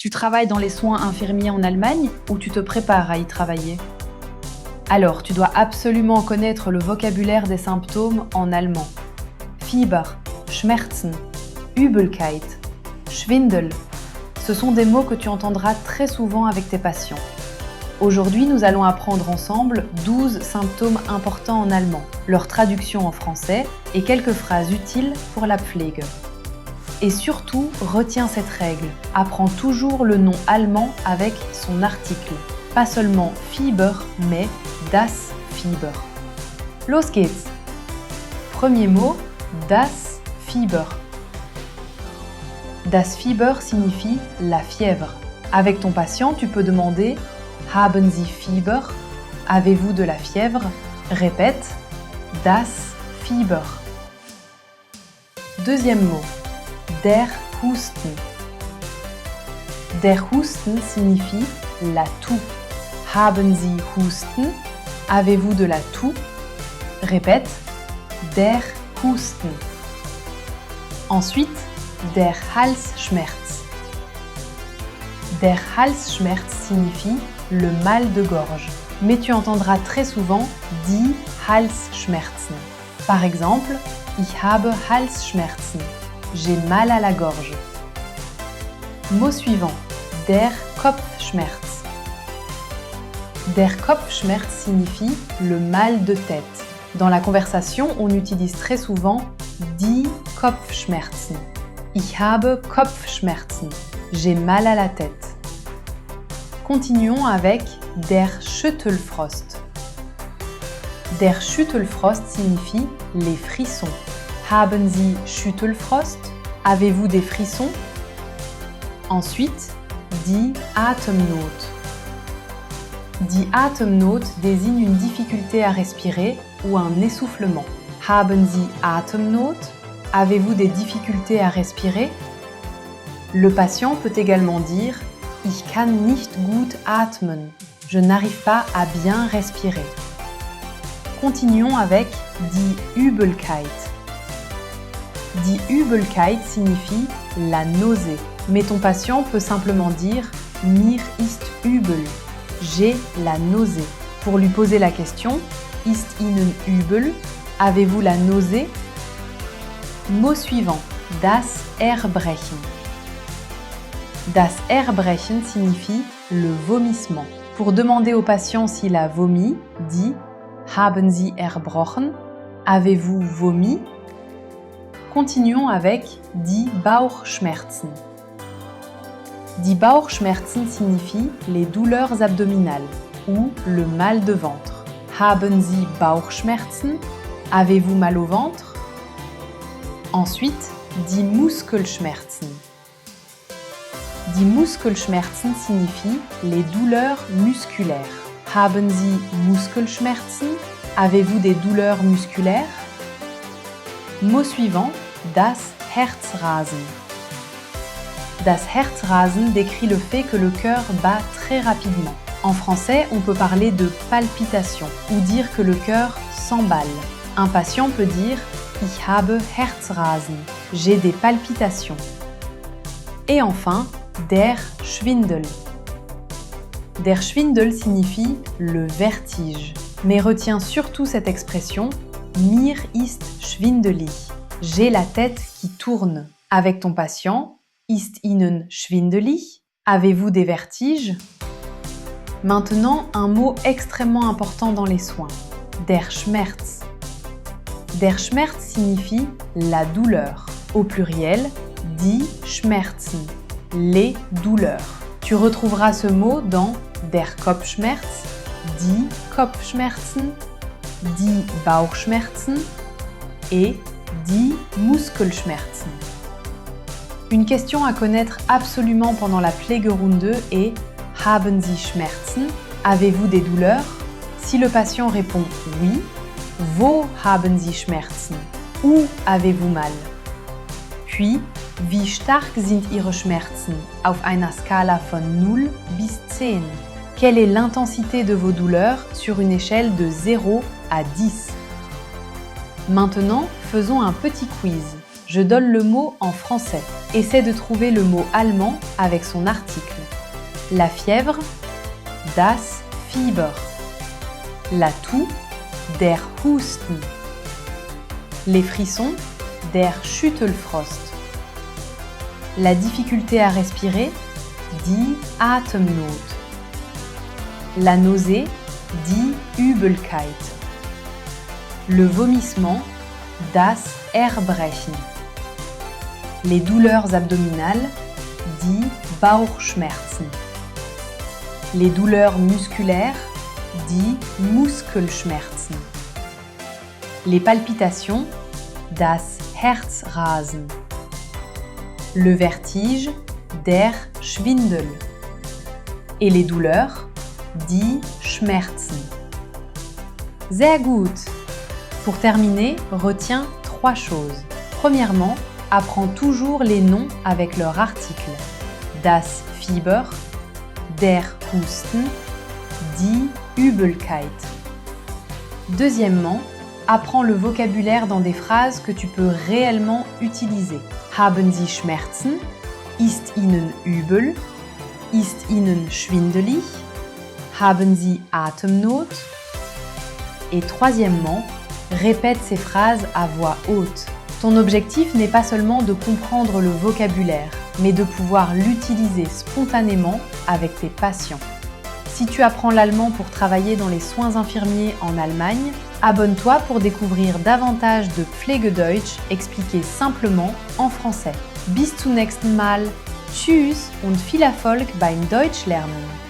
Tu travailles dans les soins infirmiers en Allemagne ou tu te prépares à y travailler? Alors, tu dois absolument connaître le vocabulaire des symptômes en allemand. Fieber, Schmerzen, Übelkeit, Schwindel. Ce sont des mots que tu entendras très souvent avec tes patients. Aujourd'hui, nous allons apprendre ensemble 12 symptômes importants en allemand, leur traduction en français et quelques phrases utiles pour la Pflege. Et surtout, retiens cette règle. Apprends toujours le nom allemand avec son article. Pas seulement Fieber, mais das Fieber. Los geht's! Premier mot, das Fieber. Das Fieber signifie la fièvre. Avec ton patient, tu peux demander Haben Sie Fieber? Avez-vous de la fièvre? Répète, das Fieber. Deuxième mot, der Husten. Der Husten signifie la toux. Haben Sie Husten? Avez-vous de la toux? Répète, der Husten. Ensuite, der Halsschmerz. Der Halsschmerz signifie le mal de gorge, mais tu entendras très souvent die Halsschmerzen. Par exemple, ich habe Halsschmerzen. J'ai mal à la gorge. Mot suivant, der Kopfschmerz. Der Kopfschmerz signifie le mal de tête. Dans la conversation, on utilise très souvent die Kopfschmerzen. Ich habe Kopfschmerzen. J'ai mal à la tête. Continuons avec der Schüttelfrost. Der Schüttelfrost signifie les frissons. Haben Sie Schüttelfrost? Avez-vous des frissons? Ensuite, die Atemnot. Die Atemnot désigne une difficulté à respirer ou un essoufflement. Haben Sie Atemnot? Avez-vous des difficultés à respirer? Le patient peut également dire « Ich kann nicht gut atmen ». Je n'arrive pas à bien respirer. Continuons avec « die Übelkeit ». Die Übelkeit signifie la nausée, mais ton patient peut simplement dire « Mir ist übel ». J'ai la nausée. Pour lui poser la question « Ist Ihnen übel ?» Avez-vous la nausée? Mot suivant, das Erbrechen. Das Erbrechen signifie le vomissement. Pour demander au patient s'il a vomi, dis Haben Sie erbrochen? Avez-vous vomi? Continuons avec die Bauchschmerzen. Die Bauchschmerzen signifie les douleurs abdominales ou le mal de ventre. Haben Sie Bauchschmerzen? Avez-vous mal au ventre? Ensuite, die Muskelschmerzen. Die Muskelschmerzen signifie les douleurs musculaires. Haben Sie Muskelschmerzen? Avez-vous des douleurs musculaires? Mot suivant, das Herzrasen. Das Herzrasen décrit le fait que le cœur bat très rapidement. En français, on peut parler de palpitation ou dire que le cœur s'emballe. Un patient peut dire « Ich habe Herzrasen », j'ai des palpitations. Et enfin, der Schwindel. Der Schwindel signifie le vertige. Mais retiens surtout cette expression « Mir ist schwindelig », j'ai la tête qui tourne. Avec ton patient, ist Ihnen schwindelig? Avez-vous des vertiges? Maintenant, un mot extrêmement important dans les soins, der Schmerz. Der Schmerz signifie la douleur. Au pluriel, die Schmerzen, les douleurs. Tu retrouveras ce mot dans der Kopfschmerz, die Kopfschmerzen, die Bauchschmerzen et die Muskelschmerzen. Une question à connaître absolument pendant la Pflegerunde est Haben Sie Schmerzen? Avez-vous des douleurs? Si le patient répond oui, wo haben Sie Schmerzen? Où avez-vous mal? Puis, wie stark sind Ihre Schmerzen auf einer Skala von 0 bis 10? Quelle est l'intensité de vos douleurs sur une échelle de 0 à 10? Maintenant, faisons un petit quiz. Je donne le mot en français. essaie de trouver le mot allemand avec son article. La fièvre, das Fieber. La toux, der Husten. Les frissons, der Schüttelfrost. La difficulté à respirer, die Atemnot. La nausée, die Übelkeit. Le vomissement, das Erbrechen. Les douleurs abdominales, die Bauchschmerzen. Les douleurs musculaires, die Muskelschmerzen. Les palpitations, das Herzrasen. Le vertige, der Schwindel. Et les douleurs, die Schmerzen. Sehr gut! Pour terminer, retiens 3 choses. Premièrement, apprends toujours les noms avec leur article. Das Fieber, der Husten, die Übelkeit. Deuxièmement, apprends le vocabulaire dans des phrases que tu peux réellement utiliser. Haben Sie Schmerzen? Ist Ihnen übel? Ist Ihnen schwindelig? Haben Sie Atemnot? Et troisièmement, répète ces phrases à voix haute. Ton objectif n'est pas seulement de comprendre le vocabulaire, mais de pouvoir l'utiliser spontanément avec tes patients. Si tu apprends l'allemand pour travailler dans les soins infirmiers en Allemagne, abonne-toi pour découvrir davantage de Pflegedeutsch expliqué simplement en français. Bis zum nächsten Mal. Tschüss und viel Erfolg beim Deutschlernen.